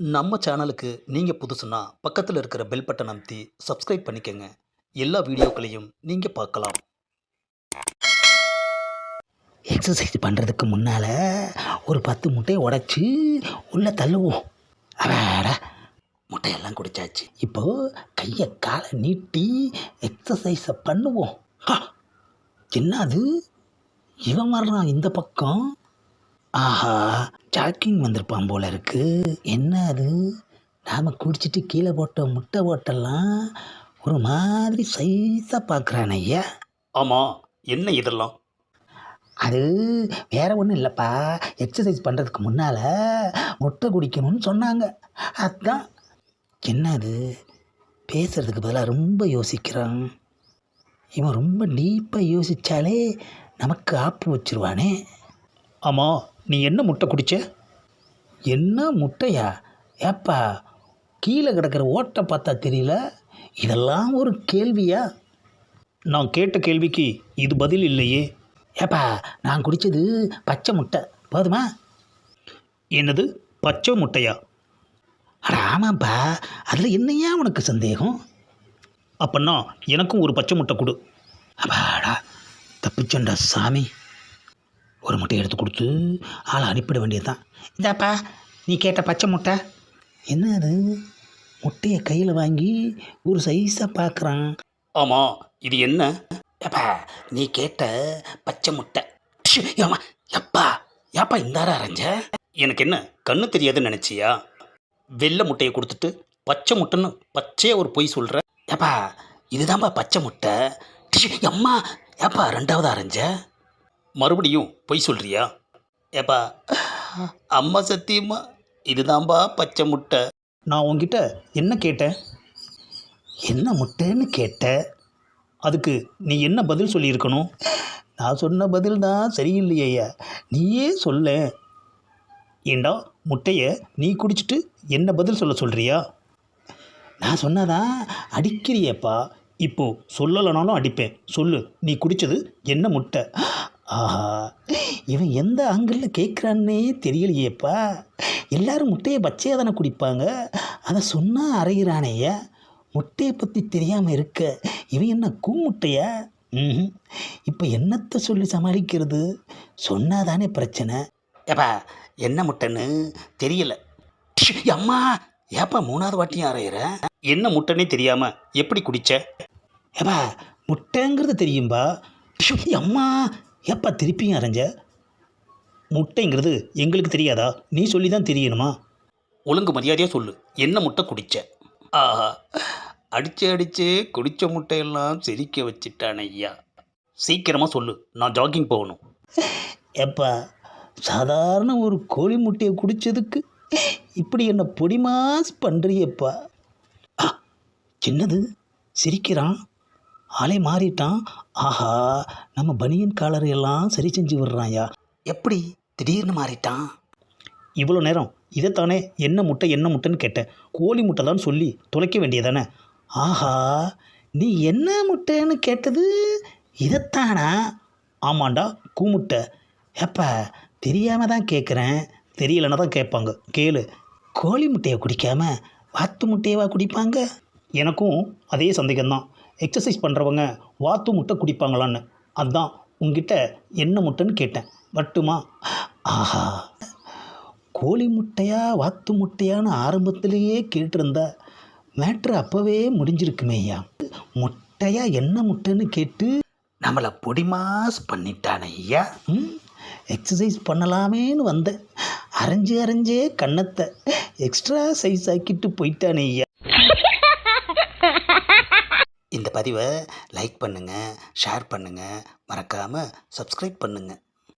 நம்ம சேனலுக்கு நீங்கள் புதுசுன்னா பக்கத்தில் இருக்கிற பெல் பட்டன் அமைத்தி சப்ஸ்கிரைப் பண்ணிக்கோங்க. எல்லா வீடியோக்களையும் நீங்கள் பார்க்கலாம். எக்ஸசைஸ் பண்ணுறதுக்கு முன்னால் ஒரு 10 முட்டையை உடைச்சி உள்ளே தள்ளுவோம். அட முட்டையெல்லாம் குடிச்சாச்சு. இப்போது கையை காலை நீட்டி எக்ஸசைஸை பண்ணுவோம். என்னது இவன் வர்றான் இந்த பக்கம். ஆஹா, ஜாக்கிங் வந்திருப்பான் போல இருக்கு. என்ன அது, நாம் குடிச்சிட்டு கீழே போட்ட முட்டை ஓட்டெல்லாம் ஒரு மாதிரி சைஸாக பார்க்குறான் ஐயா. ஆமாம், என்ன இதெல்லாம்? அது வேற ஒன்றும் இல்லைப்பா, எக்ஸசைஸ் பண்ணுறதுக்கு முன்னால் முட்டை குடிக்கணும்னு சொன்னாங்க, அதுதான். என்ன அது, பேசுகிறதுக்கு பதிலாக ரொம்ப யோசிக்கிறான். இவன் ரொம்ப டீப்பாக யோசித்தாலே நமக்கு ஆப்பு வச்சிருவானே. ஆமாம், நீ என்ன முட்டை குடிச்ச? என்ன முட்டையா? ஏப்பா, கீழே கிடக்கிற ஓட்டை பார்த்தா தெரியல, இதெல்லாம் ஒரு கேள்வியா? நான் கேட்ட கேள்விக்கு இது பதில் இல்லையே. ஏப்பா, நான் குடித்தது பச்சை முட்டை, போதுமா? என்னது, பச்சை முட்டையா? அட ஆமாப்பா, அதில் என்னையா உனக்கு சந்தேகம்? அப்பன்னா எனக்கும் ஒரு பச்சை முட்டை கொடு. அப்பாடா, தப்பிச்சண்டா சாமி. ஒரு முட்டையை எடுத்து கொடுத்து ஆளை அனுப்பிட வேண்டியதுதான். இந்தாப்பா, நீ கேட்ட பச்சை முட்டை. என்ன அது, முட்டையை கையில் வாங்கி ஒரு சைஸாக பார்க்குறான். ஆமாம், இது என்ன? ஏப்பா, நீ கேட்ட பச்சை முட்டை. ஏமா, எப்பா ஏப்பா இந்தாரா அரைஞ்ச? எனக்கு என்ன கண்ணு தெரியாதுன்னு நினச்சியா? வெள்ளை முட்டையை கொடுத்துட்டு பச்சை முட்டைன்னு பச்சையாக ஒரு பொய் சொல்கிற. ஏப்பா, இதுதான்ப்பா பச்சை முட்டை. அம்மா, ஏப்பா ரெண்டாவது அரைஞ்ச? மறுபடியும் பொய் சொல்கிறியா? ஏப்பா, அம்மா சத்தியமா இதுதான்பா பச்சை முட்டை. நான் உங்ககிட்ட என்ன கேட்டேன்? என்ன முட்டைன்னு கேட்ட? அதுக்கு நீ என்ன பதில் சொல்லியிருக்கணும்? நான் சொன்ன பதில் தான் சரியில்லையா, நீயே சொல்ல. ஏண்டா, முட்டையை நீ குடிச்சிட்டு என்ன பதில் சொல்ல சொல்கிறியா? நான் சொன்னதான் அடிக்கிறியப்பா. இப்போது சொல்லலைனாலும் அடிப்பேன். சொல்லு, நீ குடித்தது என்ன முட்டை? ஆஹா, இவன் எந்த ஆங்கிளில் கேட்குறான்னே தெரியலையேப்பா. எல்லாரும் முட்டையை பச்சையாக தானே குடிப்பாங்க, அதை சொன்னால் அறையிறானேயா. முட்டையை பற்றி தெரியாமல் இருக்க இவன் என்ன கூமுட்டையா? இப்போ என்னத்தை சொல்லி சமாளிக்கிறது? சொன்னால் தானே பிரச்சனை. ஏப்பா, என்ன முட்டைன்னு தெரியல. அம்மா, ஏப்பா மூணாவது வாட்டியும் அறையிற? என்ன முட்டைன்னே தெரியாமல் எப்படி குடிச்ச? ஏப்பா, முட்டைங்கிறது தெரியும்பா. அம்மா, ஏப்பா திருப்பியும் அரைஞ்ச? முட்டைங்கிறது எங்களுக்கு தெரியாதா? நீ சொல்லி தான் தெரியணுமா? ஒழுங்கு மரியாதையாக சொல்லு, என்ன முட்டை குடிச்ச? ஆஹா, அடித்து குடித்த முட்டையெல்லாம் சிரிக்க வச்சிட்டான் ஐயா. சீக்கிரமாக சொல்லு, நான் ஜாகிங் போகணும். ஏப்பா, சாதாரண ஒரு கோழி முட்டையை குடித்ததுக்கு இப்படி என்ன பொடிமாஸ் பண்ணுறியப்பா. சின்னது சிரிக்கிறான், ஆளே மாறிட்டான். ஆஹா, நம்ம பனியன் காலரையெல்லாம் சரி செஞ்சு விடுறான்யா. எப்படி திடீர்னு மாறிட்டான்? இவ்வளோ நேரம் இதைத்தானே என்ன முட்டை என்ன முட்டைன்னு கேட்டேன். கோழி முட்டை தான் சொல்லி தொலைக்க வேண்டியதானே? ஆஹா, நீ என்ன முட்டைன்னு கேட்டது இதைத்தானா? ஆமாண்டா, கூமுட்டை. ஏப்பா, தெரியாமல் தான் கேட்குறேன். தெரியலன்னா தான் கேட்பாங்க, கேளு. கோழி முட்டையை குடிக்காம வாத்து முட்டையவா குடிப்பாங்க? எனக்கும் அதே சந்தேகம்தான். எக்ஸசைஸ் பண்ணுறவங்க வாத்து முட்டை குடிப்பாங்களான்னு. அதுதான் உங்ககிட்ட என்ன முட்டைன்னு கேட்டேன். வட்டுமா? ஆஹா, கோழி முட்டையா வாத்து முட்டையான்னு ஆரம்பத்திலேயே கேட்டிருந்தா மேட்ரு அப்போவே முடிஞ்சிருக்குமேயா. முட்டையா என்ன முட்டைன்னு கேட்டு நம்மளை பொடிமாஸ் பண்ணிட்டானே ஐயா. எக்ஸசைஸ் பண்ணலாமேன்னு வந்தேன், அரைஞ்சே கன்னத்தை எக்ஸ்ட்ரா சைஸ் ஆக்கிட்டு போயிட்டானே ஐயா. இந்த பதிவை லைக் பண்ணுங்கள், ஷேர் பண்ணுங்கள், மறக்காமல் சப்ஸ்கிரைப் பண்ணுங்கள்.